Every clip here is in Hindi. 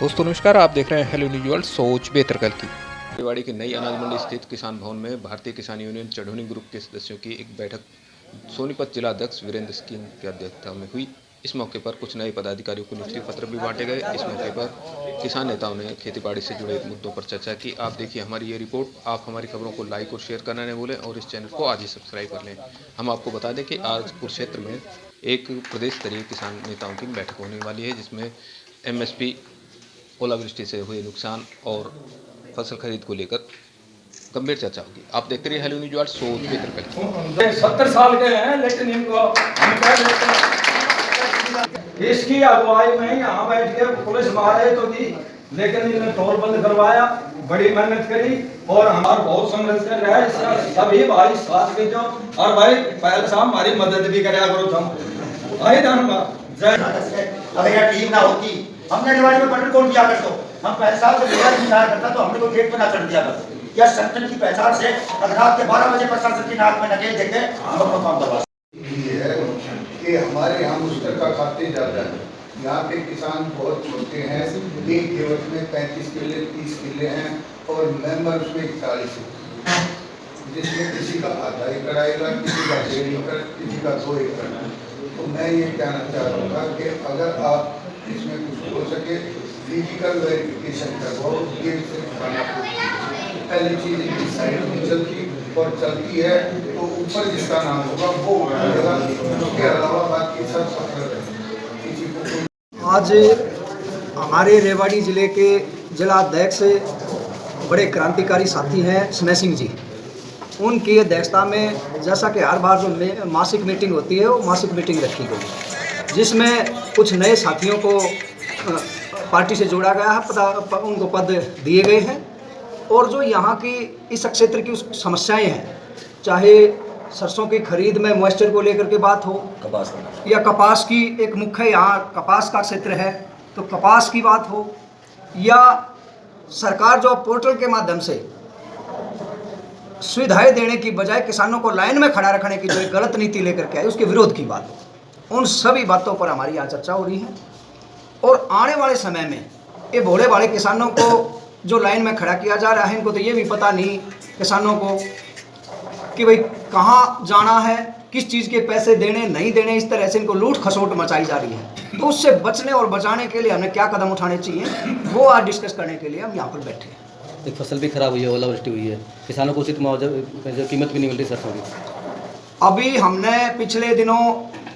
दोस्तों नमस्कार, आप देख रहे हैं हेलो न्यूज वर्ल्ड। सोच बेहतर कल की। रेवाड़ी की नई अनाज मंडी स्थित किसान भवन में भारतीय किसान यूनियन चढ़ौनी ग्रुप के सदस्यों की एक बैठक सोनीपत जिला अध्यक्ष वीरेंद्र सिंह की अध्यक्षता में हुई। इस मौके पर कुछ नए पदाधिकारियों को नियुक्ति पत्र भी बांटे गए। इस मौके पर किसान नेताओं ने खेतीबाड़ी से जुड़े मुद्दों पर चर्चा की। आप देखिए हमारी ये रिपोर्ट। आप हमारी खबरों को लाइक और शेयर करना न भूलें और इस चैनल को आज ही सब्सक्राइब कर लें। हम आपको बता दें कि आज कुरुक्षेत्र में एक प्रदेश स्तरीय किसान नेताओं की बैठक होने वाली है, जिसमें MSP, ओलावृष्टि से हुए नुकसान और फसल खरीद को लेकर गंभीर चर्चा होगी। आप देखते रहिए हेलो न्यूज वर्ल्ड। सोच बेहतर कल। 70 साल के हैं, लेकिन इनको हम कह देते हैं इसकी अगुवाई में यहाँ बैठ के पुलिस मारे तो दी, लेकिन इन्होंने टोल बंद करवाया, बड़ी मेहनत करी और हमारा बहुत संघर्ष कर रहा है। सभी भाई साथ के जो और भाई पहले साहब हमारी मदद भी कराया करो तुम भाई। धन्यवाद। अगर यह टीम ना होती, हमने रेवाड़ी में बटन कौन दिया करते हो, हम पहले साल से रेवाड़ी में इंतजार करता तो हमने कोई गेट पे ना चढ़ दिया करते। या संगठन की पहचान से रात के 12 बजे प्रशासन की नाक में नकेल देके हम अपना काम करवा कि हमारे यहाँ मुश्तर का खाते ज़्यादा है। यहाँ के किसान बहुत छोटे हैं, एक केवट में 35 किले 30 किले हैं और मेंबर उसमें 41 है, जिसमें किसी का आधा एकड़ आएगा, किसी का 1.5 एकड़, किसी का 2 एकड़। तो मैं ये कहना चाह रहा था कि अगर आप इसमें कुछ हो सके फिजिकल वेरिफिकेशन करवाओ। ये सिर्फ पहली चीज़ इनकी साइड में चलती और चलती है तो ऊपर जिसका नाम होगा वो उठाएगा, उसके अलावा बाकी सब सफल किसी को। आज हमारे रेवाड़ी ज़िले के जिला अध्यक्ष बड़े क्रांतिकारी साथी हैं स्नेह सिंह जी, उनकी अध्यक्षता में जैसा कि हर बार जो मासिक मीटिंग होती है वो मासिक मीटिंग रखी गई, जिसमें कुछ नए साथियों को पार्टी से जोड़ा गया है, उनको पद दिए गए हैं। और जो यहाँ की इस क्षेत्र की समस्याएं हैं, चाहे सरसों की खरीद में मॉइस्चर को लेकर के बात हो, कपास या कपास की एक मुख्य यहाँ कपास का क्षेत्र है तो कपास की बात हो, या सरकार जो पोर्टल के माध्यम से सुविधाएं देने की बजाय किसानों को लाइन में खड़ा रखने की जो एक गलत नीति लेकर के आई उसके विरोध की बात हो, उन सभी बातों पर हमारी यहाँ चर्चा हो रही है। और आने वाले समय में ये भोले भाले किसानों को जो लाइन में खड़ा किया जा रहा है, इनको तो ये भी पता नहीं किसानों को कि भाई कहाँ जाना है, किस चीज़ के पैसे देने नहीं देने, इस तरह से इनको लूट खसोट मचाई जा रही है। तो उससे बचने और बचाने के लिए हमें क्या कदम उठाने चाहिए वो आज डिस्कस करने के लिए हम यहाँ पर बैठे हैं। एक फसल भी खराब हुई है, ओलावृष्टि हुई है, किसानों को उचित मुआवजा कीमत भी नहीं मिल रही सरसों की। अभी हमने पिछले दिनों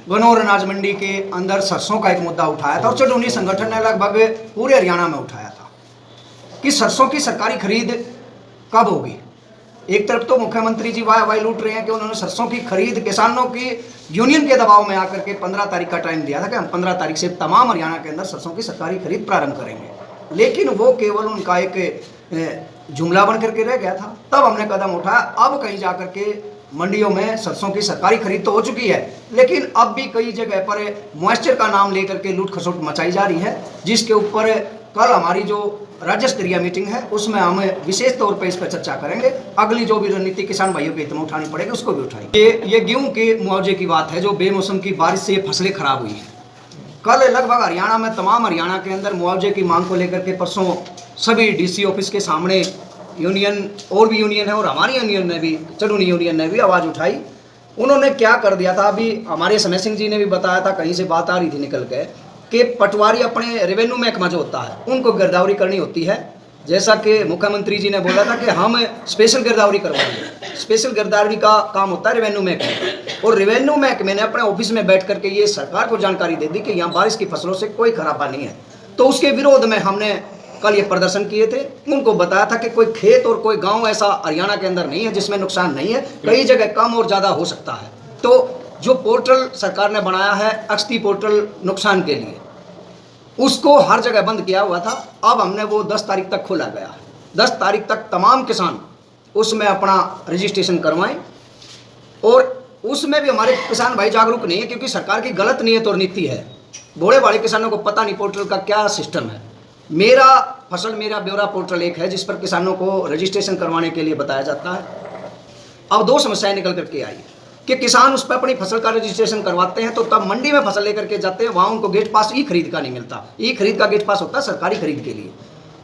गनौर अनाज मंडी के अंदर सरसों का एक मुद्दा उठाया था और चढ़ौनी संगठन ने लगभग पूरे हरियाणा में उठाया था कि सरसों की सरकारी खरीद कब होगी। एक तरफ तो मुख्यमंत्री जी वाह लूट रहे हैं कि उन्होंने सरसों की खरीद किसानों की यूनियन के दबाव में आकर के 15 तारीख का टाइम दिया था कि हम 15 तारीख से तमाम हरियाणा के अंदर सरसों की सरकारी खरीद प्रारंभ करेंगे, लेकिन वो केवल उनका एक जुमला बन करके रह गया था। तब हमने कदम उठाया। अब कहीं जा करके मंडियों में सरसों की सरकारी खरीद तो हो चुकी है, लेकिन अब भी कई जगह पर मॉइस्चर का नाम लेकर के लूट खसोट मचाई जा रही है, जिसके ऊपर कल हमारी जो राज्य स्तरीय मीटिंग है उसमें हम विशेष तौर पर इस पर चर्चा करेंगे। अगली जो भी रणनीति किसान भाइयों के हित में उठानी पड़ेगी उसको भी उठाएंगे। ये गेहूं के मुआवजे की बात है, जो बेमौसम की बारिश से फसलें खराब हुई हैं। कल लगभग हरियाणा में तमाम हरियाणा के अंदर मुआवजे की मांग को लेकर के परसों सभी DC ऑफिस के सामने यूनियन और भी यूनियन है और हमारी यूनियन ने भी, चढ़ौनी यूनियन ने भी आवाज़ उठाई। उन्होंने क्या कर दिया था, अभी हमारे स्नेह सिंह जी ने भी बताया था, कहीं से बात आ रही थी निकल के कि पटवारी अपने रेवेन्यू महकमा जो होता है उनको गिरदावरी करनी होती है। जैसा कि मुख्यमंत्री जी ने बोला था कि हम स्पेशल गिरदावरी करवाएंगे। स्पेशल गिरदावरी का काम होता है रेवेन्यू महकमे, और रेवेन्यू महकमे ने अपने ऑफिस में बैठ करके ये सरकार को जानकारी दे दी कि यहाँ बारिश की फसलों से कोई खराबा नहीं है। तो उसके विरोध में हमने कल ये प्रदर्शन किए थे। उनको बताया था कि कोई खेत और कोई गांव ऐसा हरियाणा के अंदर नहीं है जिसमें नुकसान नहीं है, कई जगह कम और ज़्यादा हो सकता है। तो जो पोर्टल सरकार ने बनाया है अक्षती पोर्टल नुकसान के लिए, उसको हर जगह बंद किया हुआ था। अब हमने वो 10 तारीख तक खोला गया है। 10 तारीख तक तमाम किसान उसमें अपना रजिस्ट्रेशन करवाएं, और उसमें भी हमारे किसान भाई जागरूक नहीं है क्योंकि सरकार की गलत नीयत और नीति है। बड़े बड़े किसानों को पता नहीं पोर्टल का क्या सिस्टम है। मेरा फसल मेरा ब्यौरा पोर्टल एक है जिस पर किसानों को रजिस्ट्रेशन करवाने के लिए बताया जाता है। अब 2 समस्याएं निकल करके आई। कि किसान उस पर अपनी फसल का रजिस्ट्रेशन करवाते हैं, तो तब मंडी में फसल लेकर के जाते हैं, वहाँ उनको गेट पास ई खरीद का नहीं मिलता। ई खरीद का गेट पास होता है सरकारी खरीद के लिए।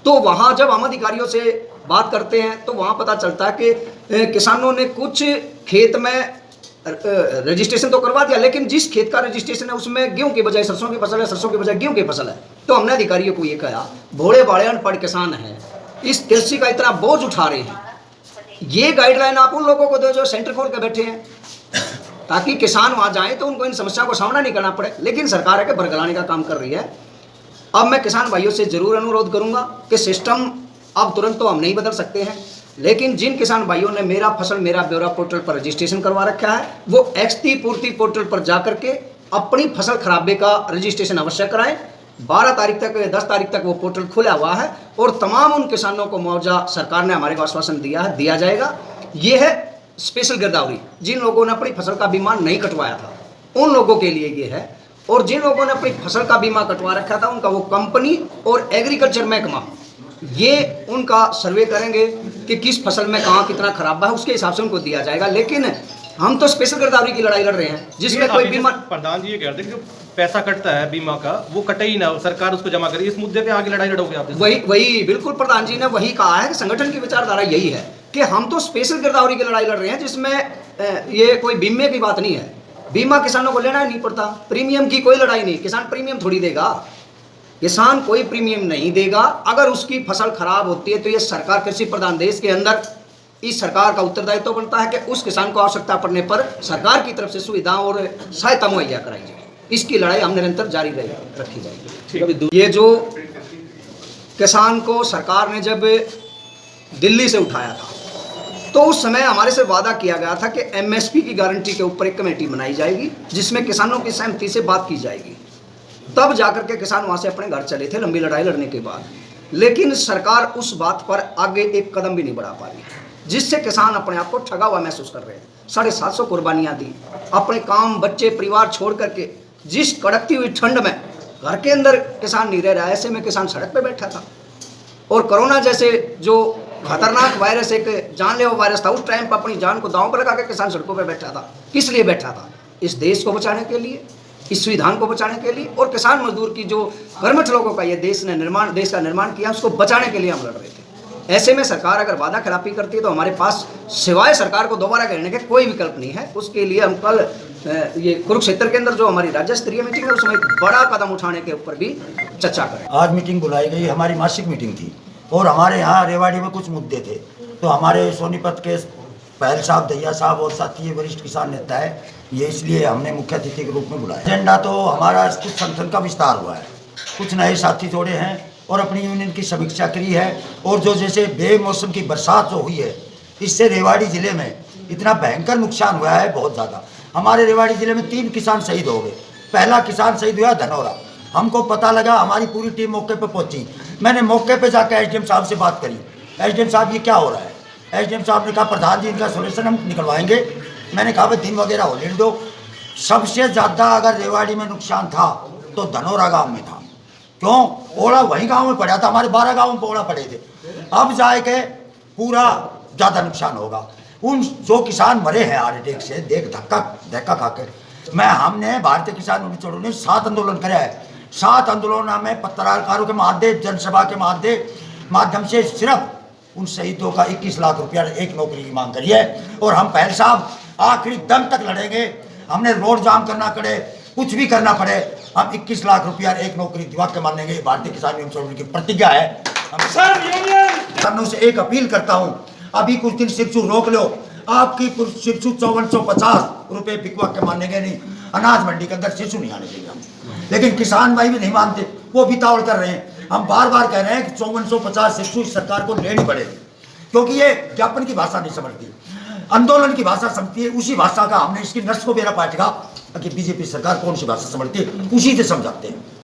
तो वहाँ जब हम अधिकारियों से बात करते हैं तो वहाँ पता चलता है कि किसानों ने कुछ खेत में रजिस्ट्रेशन तो करवा दिया, लेकिन जिस खेत का रजिस्ट्रेशन है उसमें गेहूं की बजाय सरसों की फसल है, सरसों की बजाय गेहूं की फसल है। तो हमने अधिकारियों को ये कहा, भोले बाड़े अनपढ़ किसान हैं, इस कृषि का इतना बोझ उठा रहे हैं, ये गाइडलाइन आप उन लोगों को दो जो सेंटर खोल के बैठे हैं, ताकि किसान वहाँ जाएं तो उनको इन समस्या को सामना नहीं करना पड़े। लेकिन सरकार है कि बरगलाने का काम कर रही है। अब मैं किसान भाइयों से जरूर अनुरोध करूंगा कि सिस्टम अब तुरंत तो हम नहीं बदल सकते हैं, लेकिन जिन किसान भाइयों ने मेरा फसल मेरा ब्यौरा पोर्टल पर रजिस्ट्रेशन करवा रखा है, वो एक्सटी पूर्ति पोर्टल पर जाकर के अपनी फसल खराबे का रजिस्ट्रेशन अवश्य कराएं। 12 तारीख तक 10 तारीख तक वो पोर्टल खुला हुआ है और तमाम उन किसानों को मुआवजा सरकार ने हमारे को आश्वासन दिया है, दिया जाएगा। ये है स्पेशल गिरदावरी। जिन लोगों ने अपनी फसल का बीमा नहीं कटवाया था उन लोगों के लिए ये है, और जिन लोगों ने अपनी फसल का बीमा कटवा रखा था उनका वो कंपनी और एग्रीकल्चर महकमा ये उनका सर्वे करेंगे कि किस फसल में कहाँ कितना खराबा है, उसके हिसाब से उनको दिया जाएगा। लेकिन हम तो स्पेशल गिरदावरी की लड़ाई लड़ रहे हैं जिसमें कोई बीमा। प्रधान जी ये कह रहे थे कि जो पैसा कटता है बीमा का वो कटे ही ना, सरकार उसको जमा करे। इस मुद्दे पे आगे लड़ाई लड़ोगे आप? वही बिल्कुल प्रधान जी ने वही कहा है कि संगठन की विचारधारा यही है कि हम तो स्पेशल गिरदावरी की लड़ाई लड़ रहे हैं जिसमें ये कोई बीमे की बात नहीं है। बीमा किसानों को लेना ही नहीं पड़ता, प्रीमियम की कोई लड़ाई नहीं। किसान प्रीमियम थोड़ी देगा, किसान कोई प्रीमियम नहीं देगा। अगर उसकी फसल खराब होती है तो ये सरकार, कृषि प्रधान देश के अंदर इस सरकार का उत्तरदायित्व तो बनता है कि उस किसान को आवश्यकता पड़ने पर सरकार की तरफ से सुविधा और सहायता मुहैया कराई जाए। इसकी लड़ाई हम निरंतर जारी रखी जाएगी। ये जो किसान को सरकार ने जब दिल्ली से उठाया था तो उस समय हमारे से वादा किया गया था कि एमएसपी की गारंटी के ऊपर एक कमेटी बनाई जाएगी जिसमें किसानों की सहमति से बात की जाएगी। तब जाकर के किसान वहाँ से अपने घर चले थे लंबी लड़ाई लड़ने के बाद। लेकिन सरकार उस बात पर आगे एक कदम भी नहीं बढ़ा पा रही, जिससे किसान अपने आप को ठगा हुआ महसूस कर रहे हैं। 750 कुर्बानियाँ दी, अपने काम बच्चे परिवार छोड़ करके, जिस कड़कती हुई ठंड में घर के अंदर किसान नहीं रह रहा, ऐसे में किसान सड़क पर बैठा था। और कोरोना जैसे जो खतरनाक वायरस, एक जानलेवा वायरस था, उस टाइम पर अपनी जान को दांव पर लगा के किसान सड़कों पर बैठा था। किस लिए बैठा था? इस देश को बचाने के लिए, इस संविधान को बचाने के लिए, और किसान मजदूर की जो कर्मठ लोगों का ये देश का निर्माण किया, उसको बचाने के लिए हम लड़ रहे थे। ऐसे में सरकार अगर वादा खिलाफी करती है तो हमारे पास सिवाय सरकार को दोबारा घेरने के कोई विकल्प नहीं है। उसके लिए हम कल ये कुरुक्षेत्र के अंदर जो हमारी राज्य स्तरीय मीटिंग है उसमें एक बड़ा कदम उठाने के ऊपर भी चर्चा करें। आज मीटिंग बुलाई गई, हमारी मासिक मीटिंग थी और हमारे यहाँ रेवाड़ी में कुछ मुद्दे थे। तो हमारे सोनीपत के पहल साहब, दैया साहब और साथी ये वरिष्ठ किसान नेता है, ये इसलिए हमने मुख्य अतिथि के रूप में बुलाया। एजेंडा तो हमारा कुछ संगठन का विस्तार हुआ है, कुछ नए साथी जोड़े हैं और अपनी यूनियन की समीक्षा करी है। और जो जैसे बेमौसम की बरसात जो हुई है, इससे रेवाड़ी ज़िले में इतना भयंकर नुकसान हुआ है, बहुत ज़्यादा। हमारे रेवाड़ी ज़िले में 3 किसान शहीद हो गए। पहला किसान शहीद हुआ धनौरा। हमको पता लगा, हमारी पूरी टीम मौके पर पहुंची। मैंने मौके पे जाकर एसडीएम साहब से बात करी, एसडीएम साहब ये क्या हो रहा है? एसडीएम साहब ने कहा प्रधान जी इनका सोल्यूशन हम निकलवाएंगे। मैंने कहा भाई दिन वगैरह हो लेने दो। सबसे ज़्यादा अगर रेवाड़ी में नुकसान था तो धनौरा गाँव में था। क्यों? ओला वही गाँव में पड़ा था, हमारे 12 गाँव में ओला पड़े थे। अब जाके पूरा ज़्यादा नुकसान होगा। उन जो किसान मरे हैं हार्ट अटैक से, धक्का खा के, हमने भारतीय किसान यूनियन ने 7 आंदोलन कराया है। 7 आंदोलन में पत्रकारों के माध्यम, जनसभा के माध्यम से सिर्फ उन शहीदों का 21 लाख रुपया, एक नौकरी की मांग करी है। और हम पहल साहब आखिरी दम तक लड़ेंगे। हमने रोड जाम करना पड़े, कुछ भी करना पड़े, हम 21 लाख रुपया एक नौकरी दिवा के मानेंगे। भारतीय किसान यूनियन की प्रतिज्ञा है। किसानों से एक अपील करता हूँ, अभी कुछ दिन सिरसू रोक लो, आपकी सिरसू 5450 रुपये बिकवा के मानेंगे नहीं। अनाज मंडी के अंदर सिरसू नहीं आने देंगे हम। लेकिन किसान भाई भी नहीं मानते, वो भी तावड़ कर रहे हैं। हम बार बार कह रहे हैं कि 5450 सिरसू सरकार को लेनी पड़ेगी, क्योंकि ये ज्ञापन की भाषा नहीं समझती, आंदोलन की भाषा समझती है। उसी भाषा का हमने इसकी नर्स को मेरा पाठेगा कि बीजेपी सरकार कौन सी भाषा समझती है, उसी से समझाते हैं।